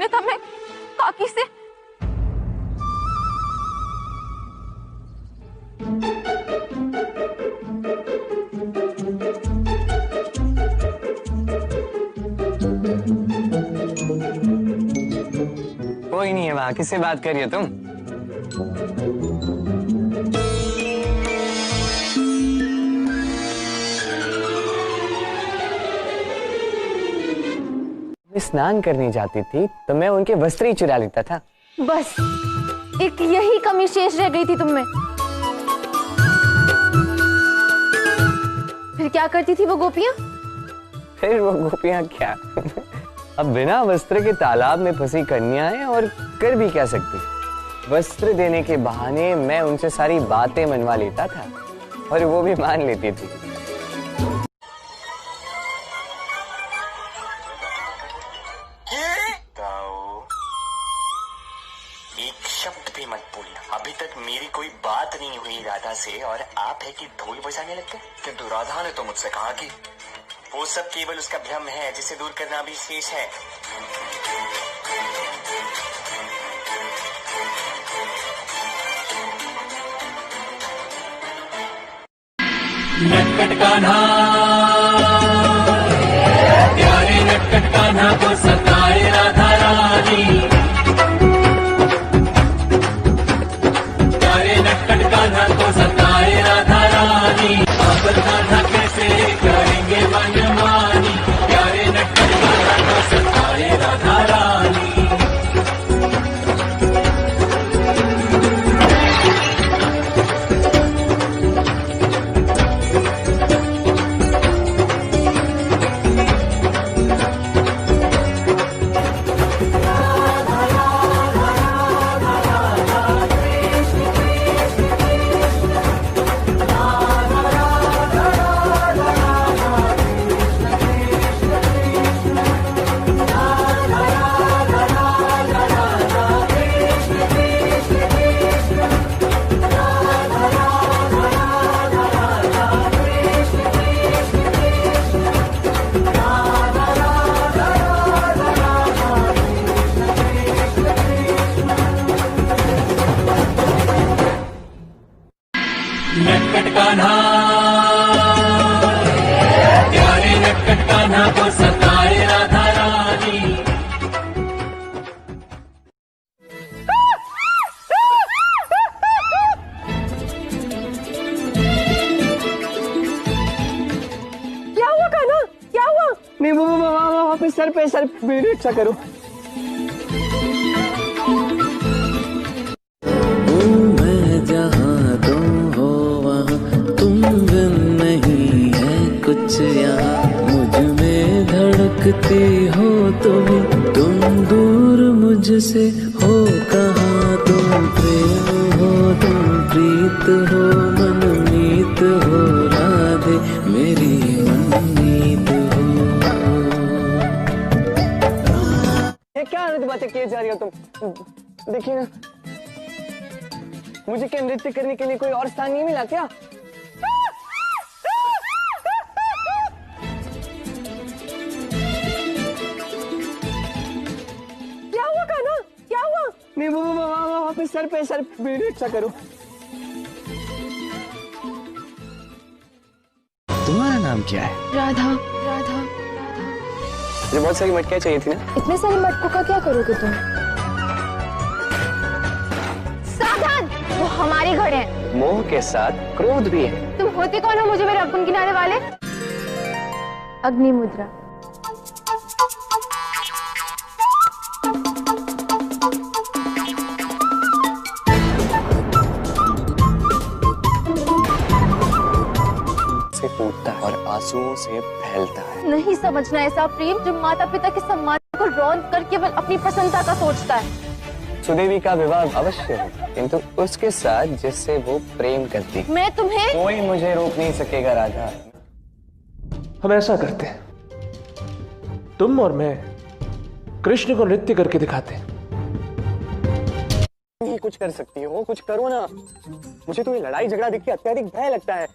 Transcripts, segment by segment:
अन्यथा मैं काकी से कोई नहीं है वहां, किससे बात कर रही हो तुम? स्नान करने जाती थी तो मैं उनके वस्त्र ही चुरा लेता था। बस एक यही कमी शेष रह गई थी तुम में। फिर क्या करती थी वो गोपियां? फिर वो गोपियां क्या अब बिना वस्त्र के तालाब में फंसी कन्या है और कर भी क्या सकती। वस्त्र देने के बहाने मैं उनसे सारी बातें मनवा लेता था और वो भी मान लेती थी। एक शब्द भी मत बोलना। अभी तक मेरी कोई बात नहीं हुई राधा से और आप है कि ढोल बजाने लगते। किंतु राधा ने तो मुझसे कहा कि वो सब केवल उसका भ्रम है जिसे दूर करना भी शेष है। नटखट कान्हा प्यारे नटखट कान्हा को सताए राधा रानी। प्यारे नटखट कान्हा को सताए राधा रानी। अब कान्हा कैसे करेंगे मनमानी। प्यारे नटखट कान्हा को सताए राधा रानी। नटखट कान्हा प्यारे नटखट कान्हा को सताए राधा रानी। क्या हुआ कान्हा, क्या हुआ? नहीं वो वहाँ पे सर पे अच्छा करो। मैं जहाँ तुम हो वहाँ तुम बिन नहीं है कुछ यहाँ। मुझ में धड़कती हो तुम दूर मुझसे हो कहाँ। तुम प्रेम हो तुम प्रीत हो मनमीत हो राधे मेरी मनमीत हो। ये क्या अनर्थ बातें किए जा रही हो तुम? देखिए ना, मुझे क्या नृत्य करने के लिए कोई और स्थान नहीं मिला क्या? क्या हुआ कान्हा, क्या हुआ? नहीं वो वहाँ पे सर पे अच्छा करो। तुम्हारा नाम क्या है? राधा। राधा मुझे बहुत सारी मटकियाँ चाहिए थी ना। इतने सारे मटकों का क्या करोगे तुम? सावधान, वो हमारे घर है। मोह के साथ क्रोध भी है। तुम होते कौन हो मुझे मेरे अपने किनारे वाले? अग्नि मुद्रा। से फूटता है और आंसुओं से फैलता है। नहीं समझना ऐसा प्रेम जो माता पिता के सम्मान को रौंद कर केवल अपनी प्रसन्नता का सोचता है। सुदेवी का विवाह अवश्य हो, किंतु उसके साथ जिससे वो प्रेम करती। मैं तुम्हें कोई मुझे रोक नहीं सकेगा राधा। हम ऐसा करते हैं, तुम और मैं कृष्ण को नृत्य करके दिखाते हैं। नहीं कुछ कर सकती हो, कुछ करो ना। मुझे तो ये लड़ाई झगड़ा देख के अत्यधिक भय लगता है।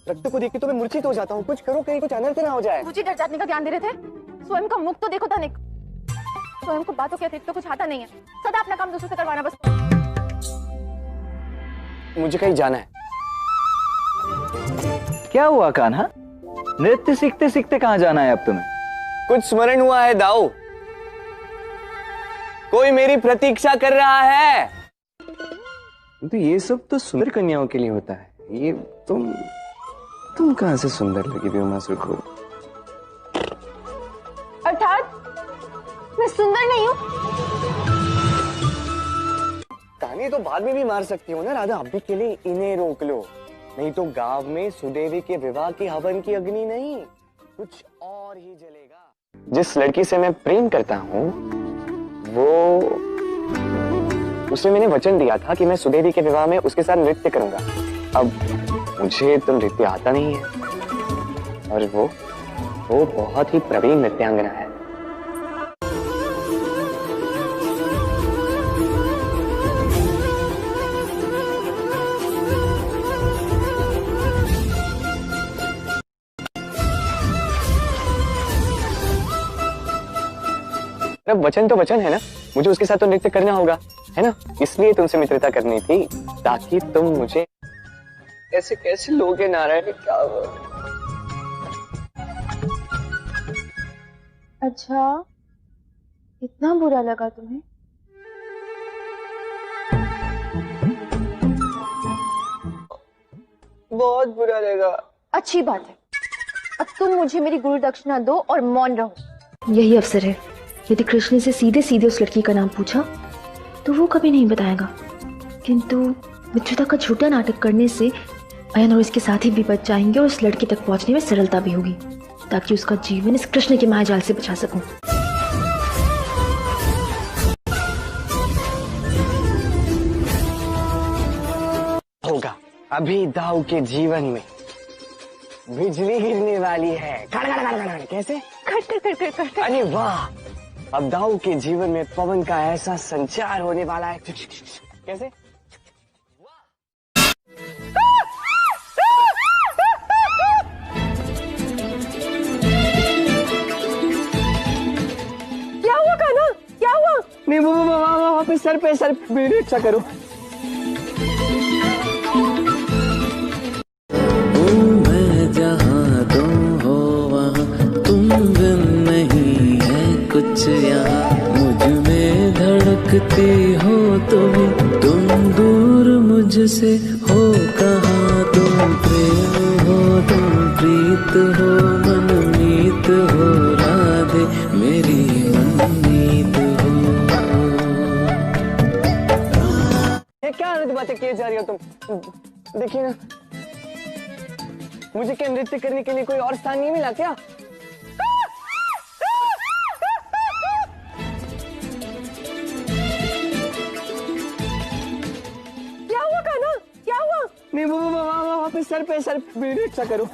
रक्त को देख के तो मैं मूर्छित हो जाता हूँ। कुछ करो, कहीं कुछ अनर्थ ना हो जाए। मुझे डर जाने का ज्ञान दे रहे थे। स्वयं का मुख तो देखो धनिक। स्वयं को बातों के अतिरिक्त तो कुछ आता नहीं है, सदा अपना काम दूसरों से करवाना बस। मुझे कहीं जाना है। क्या हुआ कान्हा? नृत्य सीखते सीखते कहाँ जाना है अब तुम्हें? कुछ स्मरण हुआ है दाऊ, कोई मेरी प्रतीक्षा कर रहा है। तो ये सब तो सुंदर कन्याओं के लिए होता है। ये तुम कहां से सुंदर लगी व्योमासुर को? अर्थात मैं सुंदर नहीं हूँ? ताने तो बाद में भी मार सकती हो ना राधा, अभी के लिए इन्हें रोक लो, नहीं तो गांव में सुदेवी के विवाह की हवन की अग्नि नहीं, कुछ और ही जलेगा। जिस लड़की से मैं प्रेम करता हूँ उसने मैंने वचन दिया था कि मैं सुदेवी के विवाह में उसके साथ नृत्य करूंगा। अब मुझे तो नृत्य आता नहीं है, और वो बहुत ही प्रवीण नृत्यांगना है। अब वचन तो वचन है ना, मुझे उसके साथ तो नृत्य करना होगा, है ना? इसलिए तुमसे मित्रता करनी थी, ताकि तुम मुझे ऐसे कैसे लोगे नारायण, क्या हुआ? अच्छा, इतना बुरा लगा तुम्हें? बहुत बुरा लगा। अच्छी बात है, अब तुम मुझे मेरी गुरु दक्षिणा दो और मौन रहो। यही अवसर है। यदि कृष्ण से सीधे सीधे उस लड़की का नाम पूछा तो वो कभी नहीं बताएगा, किंतु मित्रता का झूठा नाटक करने से अयन और इसके साथी भी बच जाएंगे और उस लड़की तक पहुंचने में सरलता भी होगी, ताकि उसका जीवन इस कृष्ण के मायाजाल से बचा सकूं। होगा अभी दाऊ के जीवन में बिजली गिरने वाली है। कैसे? अरे वाह, अब दाऊ के जीवन में पवन का ऐसा संचार होने वाला है। कैसे? क्या हुआ कान्हा? क्या हुआ? नहीं वहाँ पे सर पे मेरी रक्षा करो। मैं जहाँ तुम हो वहाँ तुम बिन नहीं है कुछ यहाँ, मुझ में धड़कती हो तुम दूर मुझसे हो कहाँ, तुम प्रेम हो तुम प्रीत हो मनमीत हो राधे मेरी मनमीत हो। ये क्या अलग बातें किए जा रही हो तुम? देखिए ना, मुझे क्या नृत्य करने के लिए कोई और स्थान नहीं मिला क्या? क्या हुआ कान्हा? क्या हुआ? नहीं वहाँ पे सर पे मेरी रक्षा करो।